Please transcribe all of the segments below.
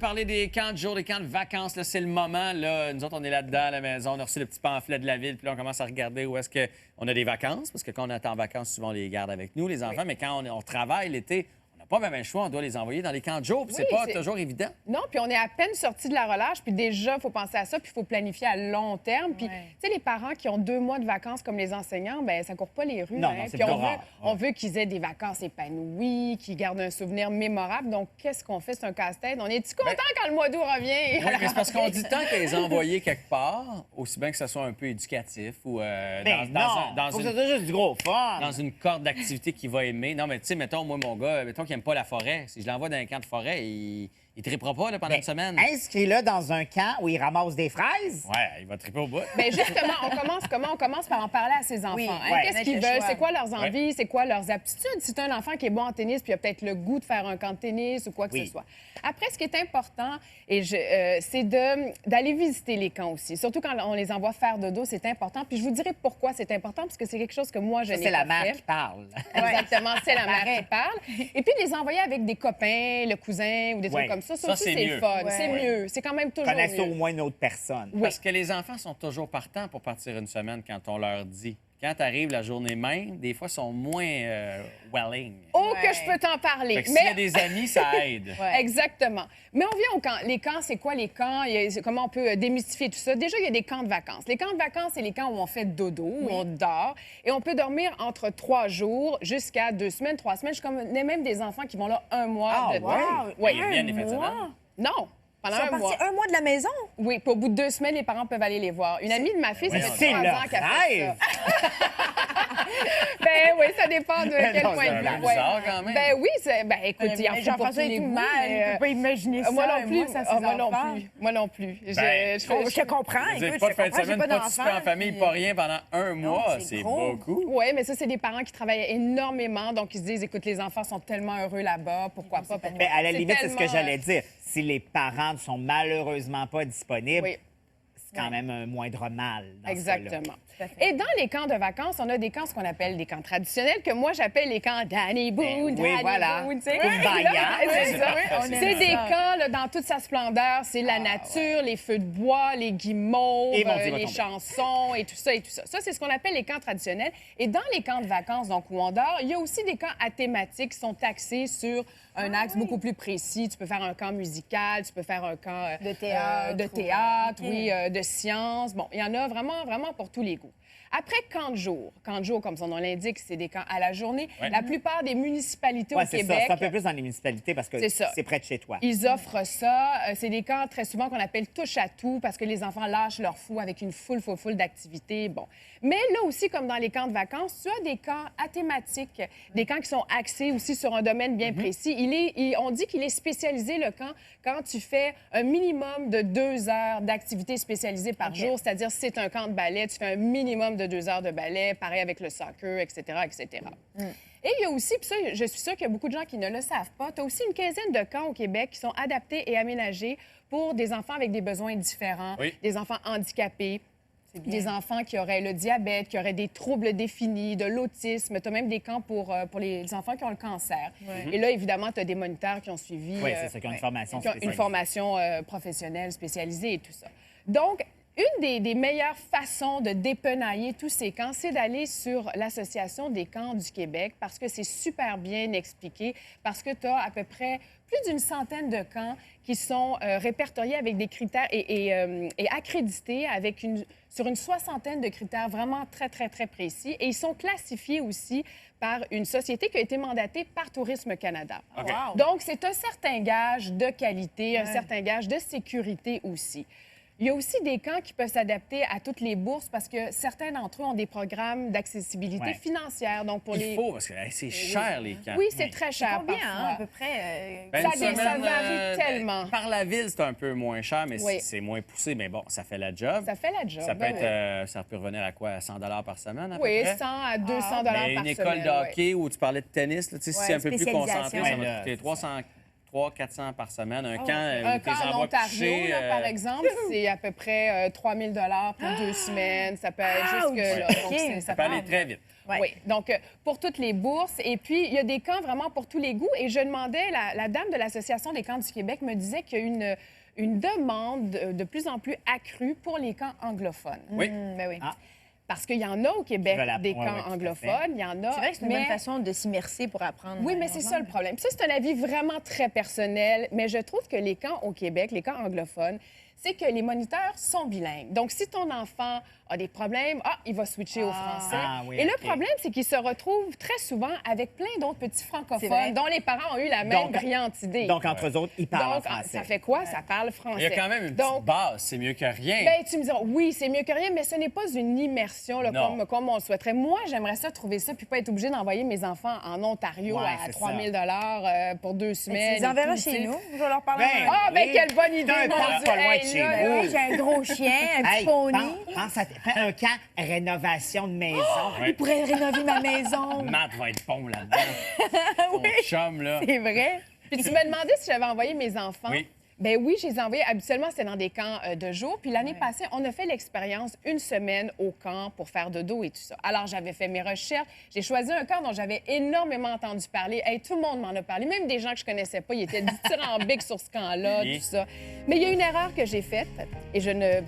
Parler des camps de jour, des camps de vacances, là, c'est le moment. Là. Nous autres, on est là-dedans à la maison, on a reçu le petit pamphlet de la ville, puis là, on commence à regarder où est-ce qu'on a des vacances, parce que quand on est en vacances, souvent, on les garde avec nous, les enfants, mais quand on travaille l'été, on n'a pas même un choix, on doit les envoyer dans les camps de jour, puis c'est pas toujours évident. Non, puis on est à peine sorti de la relâche, puis déjà, il faut penser à ça, puis il faut planifier à long terme. Puis, tu sais, les parents qui ont 2 mois de vacances comme les enseignants, bien, ça court pas les rues. Non, hein? non, c'est Puis rare. on veut qu'ils aient des vacances épanouies, qu'ils gardent un souvenir mémorable. Donc, qu'est-ce qu'on fait? C'est un casse-tête. On est-tu content quand le mois d'août revient? Oui, mais c'est parce qu'on dit tant que les envoyer quelque part, aussi bien que ce soit un peu éducatif ou Faut que ça soit juste du gros fun. dans une corde d'activité qu'il va aimer. Non, mais tu sais, mettons, moi, mon gars, mettons qu'il n'aime pas la forêt. Si je l'envoie dans un camp de forêt, il trippera pas là, pendant une semaine. Inscris-le dans un camp où il ramasse des fraises. Ouais, il va tripper au bout. Bien, justement, on commence par en parler à ses enfants. Oui, hein? ouais. Qu'est-ce qu'ils veulent? C'est quoi leurs envies? C'est quoi leurs aptitudes? Si tu as un enfant qui est bon en tennis, puis il a peut-être le goût de faire un camp de tennis ou quoi que ce soit. Après, ce qui est important, c'est d'aller visiter les camps aussi. Surtout quand on les envoie faire dodo, c'est important. Puis je vous dirai pourquoi c'est important, parce que c'est quelque chose que moi, je n'ai pas C'est la fait. mère qui parle. Exactement, c'est la mère qui parle. Et puis, les envoyer avec des copains, le cousin ou des trucs comme ça, Ça, aussi, c'est c'est mieux. le fun. Ouais. C'est mieux. C'est quand même toujours Connaissent au mieux. moins une autre personne. Parce que les enfants sont toujours partants pour partir une semaine quand on leur dit. Quand arrive la journée même, des fois, ils sont moins willing. Oh, Ouais. que je peux t'en parler. Fait que s'il y a des amis, ça aide. Ouais. Exactement. Mais on vient au camp. Les camps, c'est quoi les camps? Comment on peut démystifier tout ça? Déjà, il y a des camps de vacances. Les camps de vacances, c'est les camps où on fait dodo, où on dort. Et on peut dormir entre 3 jours jusqu'à 2 semaines, 3 semaines. Je connais même des enfants qui vont là 1 mois Ah, de ouais? temps. Ouais, ils reviennent les fins de semaine. Non, pendant Ils sont 1 mois. partis 1 mois de la maison? Oui, puis au bout de 2 semaines, les parents peuvent aller les voir. Une amie de ma fille, ça fait C'est 3 leur ans qu'elle fait rêve. ça. Ben oui, ça dépend de quel non, point c'est de un vue. peu bizarre quand même. Ben oui, écoute, il y en faut pour tous Jean-François les est tout goûts, mal. mais, Il peut pas imaginer ça. moi non un plus. mois sans ses Moi non enfants. plus. Moi non plus. Ben, Je te comprends. Je veux dire, Écoute, pas je de fin de comprends, j'ai semaine, pas de souper en famille, puis- pas rien pendant 1 mois. c'est C'est gros. beaucoup. Oui, mais ça, c'est des parents qui travaillent énormément. Donc, ils se disent, écoute, les enfants sont tellement heureux là-bas, pourquoi pas? Mais à la C'est limite, c'est ce que tellement, j'allais dire. Si les parents ne sont malheureusement pas disponibles, Oui. c'est quand même un moindre mal. Dans ce Exactement. Tout à fait. Et dans les camps de vacances, on a des camps, ce qu'on appelle des camps traditionnels, que moi, j'appelle les camps Danny Boone, oui, voilà. Boone, tu sais. Kumbaya. Là, c'est ça. on aime C'est des ça. camps là, dans toute sa splendeur. C'est la nature, les feux de bois, les guimauves, Et mon Dieu, va les tomber. chansons et tout ça et tout ça. Ça, c'est ce qu'on appelle les camps traditionnels. Et dans les camps de vacances, donc où on dort, il y a aussi des camps à thématiques qui sont axés sur un axe beaucoup plus précis. Tu peux faire un camp musical, tu peux faire un camp De théâtre, oui, OK. de sciences. Bon, il y en a vraiment, vraiment pour tous les goûts. Après camp de jour, comme son nom l'indique, c'est des camps à la journée. Ouais. La plupart des municipalités Ouais, au c'est ça. Québec, C'est un peu plus dans les municipalités parce que C'est ça. c'est près de chez toi. ils offrent ça. C'est des camps très souvent qu'on appelle touche à tout parce que les enfants lâchent leur fou avec une foule d'activités. Bon. Mais là aussi, comme dans les camps de vacances, tu as des camps à thématique, des camps qui sont axés aussi sur un domaine bien précis. On dit qu'il est spécialisé, le camp, quand tu fais un minimum de 2 heures d'activité spécialisée par jour. C'est-à-dire, si c'est un camp de ballet, tu fais un minimum de 2 heures de ballet, pareil avec le soccer, etc., etc. Et il y a aussi, puis ça, je suis sûre qu'il y a beaucoup de gens qui ne le savent pas, tu as aussi une quinzaine de camps au Québec qui sont adaptés et aménagés pour des enfants avec des besoins différents, Oui. des enfants handicapés, des enfants qui auraient le diabète, qui auraient des troubles définis, de l'autisme. Tu as même des camps pour les enfants qui ont le cancer. Et là, évidemment, tu as des moniteurs qui ont suivi... Oui, c'est ça, qui ont une formation qui ont une spécialisée. formation professionnelle spécialisée et tout ça. Donc, une des meilleures façons de dépenailler tous ces camps, c'est d'aller sur l'Association des camps du Québec parce que c'est super bien expliqué, parce que tu as à peu près plus d'une centaine de camps qui sont répertoriés avec des critères et accrédités sur une soixantaine de critères vraiment très, très, très précis. Et ils sont classifiés aussi par une société qui a été mandatée par Tourisme Canada. OK. Wow. Donc, c'est un certain gage de qualité, un certain gage de sécurité aussi. Il y a aussi des camps qui peuvent s'adapter à toutes les bourses parce que certains d'entre eux ont des programmes d'accessibilité Ouais. financière. Donc, pour Il faut, parce que c'est cher, les camps. Oui, c'est très cher Combien, parfois. hein, à peu près? Ben, Ça une dé- ça semaine, varie tellement. Par la ville, c'est un peu moins cher, mais Oui. c'est moins poussé. Mais bon, ça fait la job. Ça fait la job. Ça peut, ben être, ça peut revenir à quoi? À 100 par semaine, à peu oui, près? 100 à 200 Mais par une semaine. école de hockey où tu parlais de tennis, là, tu sais, si Ouais, c'est un peu plus spécialisation. concentré, ça Ouais, va là, coûter 300 300-400 par semaine. Un camp, Un tes camp en envois Ontario, couchés, là, par exemple, c'est à peu près 3 000 pour 2 semaines. Ça peut aller jusque-là. Ouch! Donc, OK. ça peut aller très vite. Ouais. Oui, donc pour toutes les bourses. Et puis, il y a des camps vraiment pour tous les goûts. Et je demandais, la dame de l'Association des camps du Québec me disait qu'il y a une demande de plus en plus accrue pour les camps anglophones. Oui. Ben oui. Ah. Parce qu'il y en a au Québec, Je veux la- des ouais, ouais, camps tout à fait. anglophones. Il y en a. C'est vrai que c'est une bonne mais- façon de s'immerser pour apprendre. Oui, mais c'est ça le problème. Ça, c'est un avis vraiment très personnel, mais je trouve que les camps au Québec, les camps anglophones, c'est que les moniteurs sont bilingues. Donc, si ton enfant a des problèmes, il va switcher au français. Ah, oui, Et le OK. problème, c'est qu'il se retrouve très souvent avec plein d'autres petits C'est francophones vrai. dont les parents ont eu la même Donc- brillante idée. Donc, entre eux autres, ils parlent en Donc, français. ça fait quoi? Ça parle français. Il y a quand même une Donc, petite base, c'est mieux que rien. ben, tu me diras, oui, c'est mieux que rien, mais ce n'est pas une immersion là, Non. comme on le souhaiterait. Moi, j'aimerais ça trouver ça, puis pas être obligée d'envoyer mes enfants en Ontario Ouais, à c'est 3 000 pour 2 Mais semaines. tu les et enverras tout, chez tu sais. nous. Je vais leur parler. Ben, Ah, ben oui. quelle bonne idée, T'as un mon parc Dieu. pas loin de Hey, chez là, vous. là, Oui, j'ai un gros chien, un petit Hey, pony. pense à fais un camp rénovation de maison. Ouais. Il pourrait rénover ma maison. Matt va être bon là-dedans. Ton chum, là. C'est vrai. Puis tu me demandais si j'avais envoyé mes enfants. Oui. Ben oui, je les ai envoyés. Habituellement, c'était dans des camps de jour. Puis l'année passée, on a fait l'expérience une semaine au camp pour faire dodo et tout ça. Alors, j'avais fait mes recherches. J'ai choisi un camp dont j'avais énormément entendu parler. Hey, tout le monde m'en a parlé. Même des gens que je connaissais pas. Ils étaient dithyrambiques sur ce camp-là, Oui. tout ça. Mais il y a une erreur que j'ai faite, et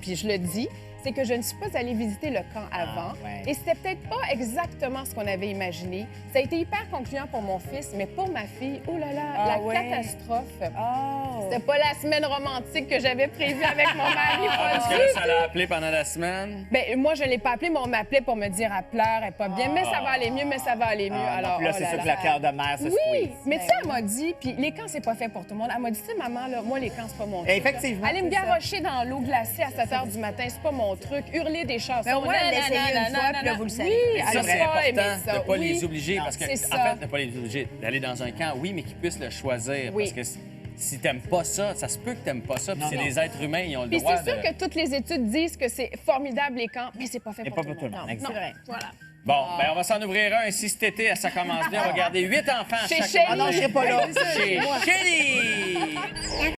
puis je le dis, c'est que je ne suis pas allée visiter le camp avant. ouais. Et c'était peut-être pas exactement ce qu'on avait imaginé. Ça a été hyper concluant pour mon fils, mais pour ma fille, oh là là, Ah la ouais. catastrophe. Oh. C'était pas la semaine romantique que j'avais prévue avec mon mari. Ah, pas parce du que là, tout. ça l'a appelé pendant la semaine. Ben, moi, je l'ai pas appelé, mais on m'appelait pour me dire elle pleure, elle est pas bien, mais ça va aller mieux, mais ça va aller mieux. Ah, Alors, donc là, oh c'est là sûr là. que le cœur de mère se Oui, squeeze. mais tu sais, elle m'a dit, puis les camps, c'est pas fait pour tout le monde. Elle m'a dit, tu sais, maman, là, moi, les camps, c'est pas mon truc. Effectivement, Aller me c'est ça. garrocher dans l'eau glacée à 7 h du matin, c'est pas mon truc. Hurler des chansons. Mais au moins, elle l'a essayé une nanana, fois, puis là, vous le savez. Oui, Ça, elle c'est a pas aimé important ça. de ne pas Oui. les obliger. Parce que, c'est en ça. fait, de ne pas les obliger d'aller dans un camp, oui, mais qu'ils puissent le choisir. Oui. Parce que si t'aimes pas ça, ça se peut que t'aimes pas ça. Puis Non, c'est non. des êtres humains, ils ont le Puis droit c'est sûr de... que toutes les études disent que c'est formidable, les camps, mais c'est pas fait Mais pour pas pour tout le monde. Non, Exact. c'est vrai. Voilà. Bon, ben on va s'en ouvrir un. Si cet été, ça commence bien, on va garder 8 enfants Chez chaque Shelly. Ah non, je serai pas là. Chez Shelly!